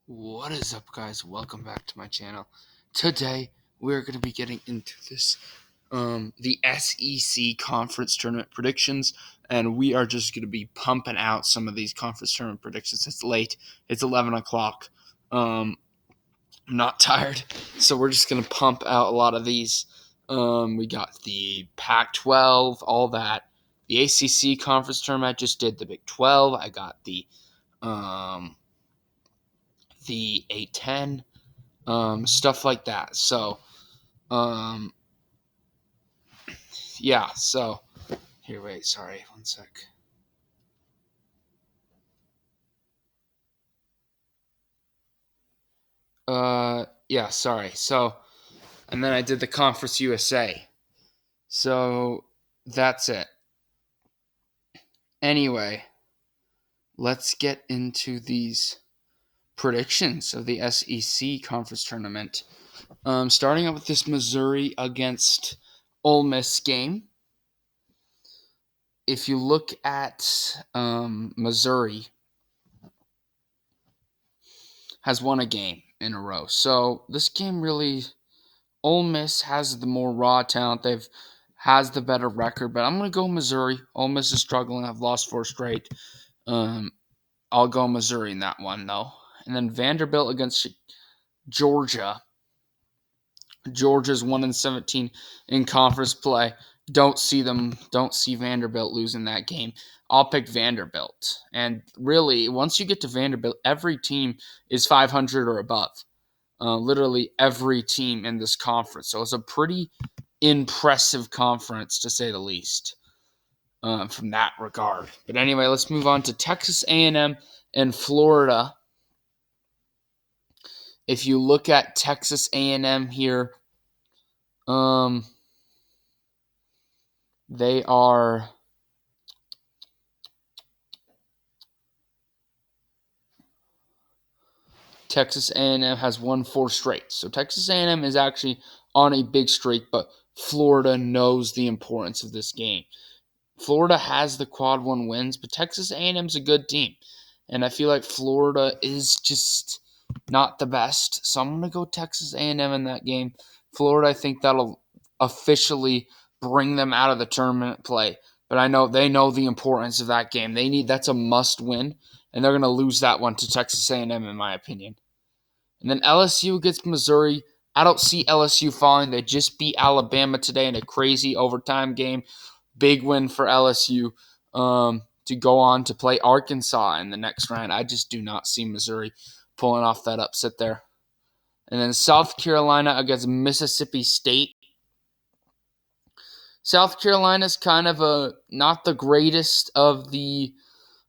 What is up, guys? Welcome back to my channel. Today we're going to be getting into this the SEC conference tournament predictions, and we are just going to be pumping out some of these conference tournament predictions. It's late. It's 11 o'clock. I'm not tired, so we're just going to pump out a lot of these. We got the Pac-12, all that. The ACC conference tournament. I just did the Big 12. I got the A10, stuff like that. So, yeah. So here, wait. Sorry, one sec. Yeah. Sorry. So, and then I did the Conference USA. So that's it. Anyway, let's get into these predictions of the SEC conference tournament. Starting out with this Missouri against Ole Miss game. If you look at Missouri, has won a game in a row. So this game really, Ole Miss has the more raw talent. Has the better record, but I'm gonna go Missouri. Ole Miss is struggling. I've lost 4 straight. I'll go Missouri in that one though. And then Vanderbilt against Georgia. Georgia's 1-17 in conference play. Don't see Vanderbilt losing that game. I'll pick Vanderbilt. And really, once you get to Vanderbilt, every team is 500 or above. Literally every team in this conference. So it's a pretty impressive conference, to say the least, from that regard. But anyway, let's move on to Texas A&M and Florida. If you look at Texas A&M here, they are Texas A&M has won 4 straight. So Texas A&M is actually on a big streak, but Florida knows the importance of this game. Florida has the quad 1 wins, but Texas A&M is a good team. And I feel like Florida is just not the best. So I'm going to go Texas A&M in that game. Florida, I think that'll officially bring them out of the tournament play. But I know they know the importance of that game. That's a must win, and they're going to lose that one to Texas A&M in my opinion. And then LSU against Missouri. I don't see LSU falling. They just beat Alabama today in a crazy overtime game. Big win for LSU to go on to play Arkansas in the next round. I just do not see Missouri pulling off that upset there. And then South Carolina against Mississippi State. South Carolina's kind of not the greatest of the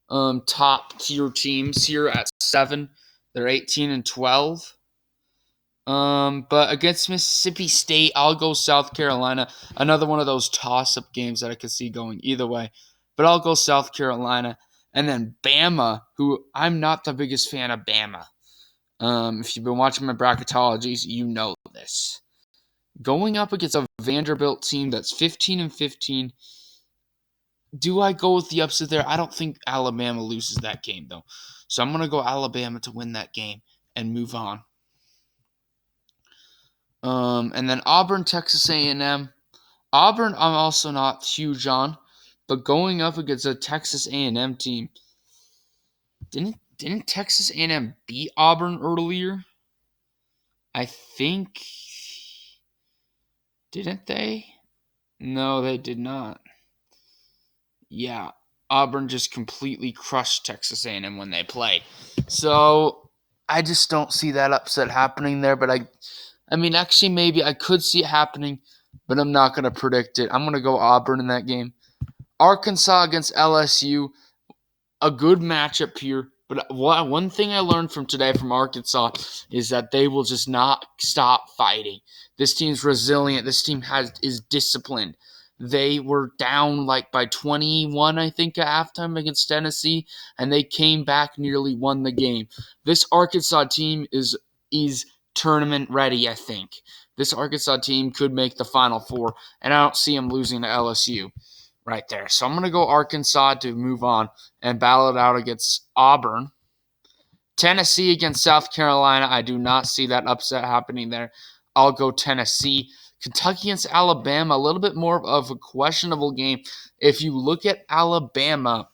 top tier teams here at 7. They're 18-12. But against Mississippi State, I'll go South Carolina. Another one of those toss-up games that I could see going either way. But I'll go South Carolina. And then Bama, who I'm not the biggest fan of Bama. If you've been watching my bracketologies, you know this. Going up against a Vanderbilt team that's 15-15, do I go with the upset there? I don't think Alabama loses that game, though. So I'm going to go Alabama to win that game and move on. And then Auburn, Texas A&M. Auburn, I'm also not huge on, but going up against a Texas A&M team, didn't Texas A&M beat Auburn earlier? I think, didn't they? No, they did not. Yeah, Auburn just completely crushed Texas A&M when they played. So I just don't see that upset happening there. But I mean, actually, maybe I could see it happening, but I'm not going to predict it. I'm going to go Auburn in that game. Arkansas against LSU, a good matchup here. But one thing I learned from today from Arkansas is that they will just not stop fighting. This team's resilient. This team is disciplined. They were down like by 21, I think, at halftime against Tennessee, and they came back, nearly won the game. This Arkansas team is tournament ready, I think. This Arkansas team could make the Final Four, and I don't see them losing to LSU right there. So I'm going to go Arkansas to move on and battle it out against Auburn. Tennessee against South Carolina, I do not see that upset happening there. I'll go Tennessee. Kentucky against Alabama, a little bit more of a questionable game. If you look at Alabama,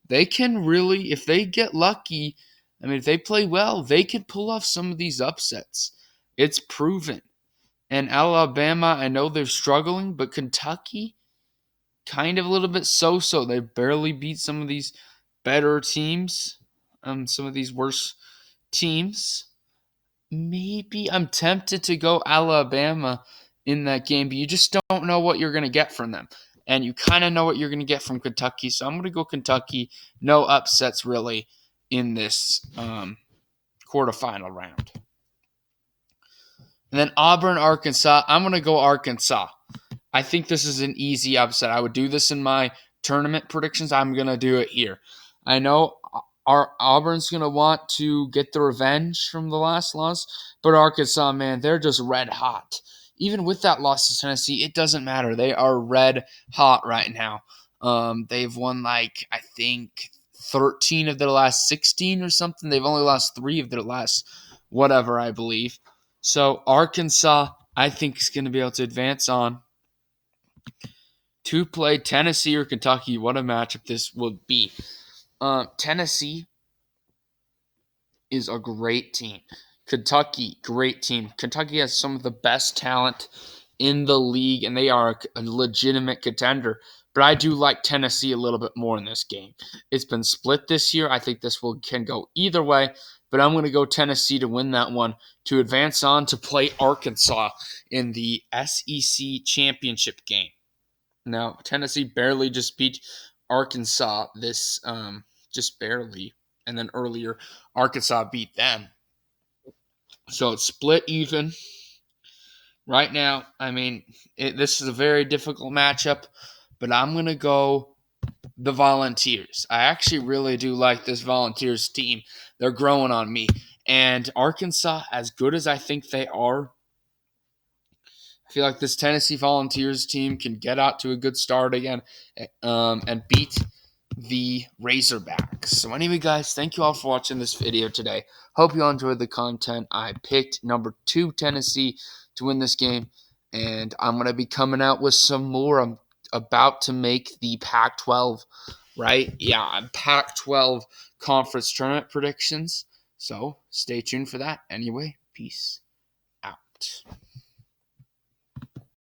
they can really, if they get lucky, I mean, if they play well, they can pull off some of these upsets. It's proven. And Alabama, I know they're struggling, but Kentucky, kind of a little bit so-so. They barely beat some of these better teams, some of these worse teams. Maybe I'm tempted to go Alabama in that game, but you just don't know what you're going to get from them. And you kind of know what you're going to get from Kentucky. So I'm going to go Kentucky. No upsets really in this quarterfinal round. And then Auburn, Arkansas. I'm going to go Arkansas. I think this is an easy upset. I would do this in my tournament predictions. I'm going to do it here. I know our Auburn's going to want to get the revenge from the last loss, but Arkansas, man, they're just red hot. Even with that loss to Tennessee, it doesn't matter. They are red hot right now. They've won, I think 13 of their last 16 or something. They've only lost 3 of their last whatever, I believe. So Arkansas, I think, is going to be able to advance on to play Tennessee or Kentucky. What a matchup this would be. Tennessee is a great team. Kentucky, great team. Kentucky has some of the best talent in the league, and they are a legitimate contender. But I do like Tennessee a little bit more in this game. It's been split this year. I think this can go either way, but I'm going to go Tennessee to win that one to advance on to play Arkansas in the SEC championship game. Now, Tennessee barely just beat Arkansas just barely. And then earlier, Arkansas beat them. So it's split even. Right now, I mean, this is a very difficult matchup, but I'm going to go the Volunteers. I actually really do like this Volunteers team. They're growing on me. And Arkansas, as good as I think they are, I feel like this Tennessee Volunteers team can get out to a good start again and beat the Razorbacks. So anyway, guys, thank you all for watching this video today. Hope you all enjoyed the content. I picked number 2 Tennessee to win this game, and I'm going to be coming out with some more. I'm about to make the Pac-12, right? Yeah, Pac-12 conference tournament predictions. So stay tuned for that. Anyway, peace out.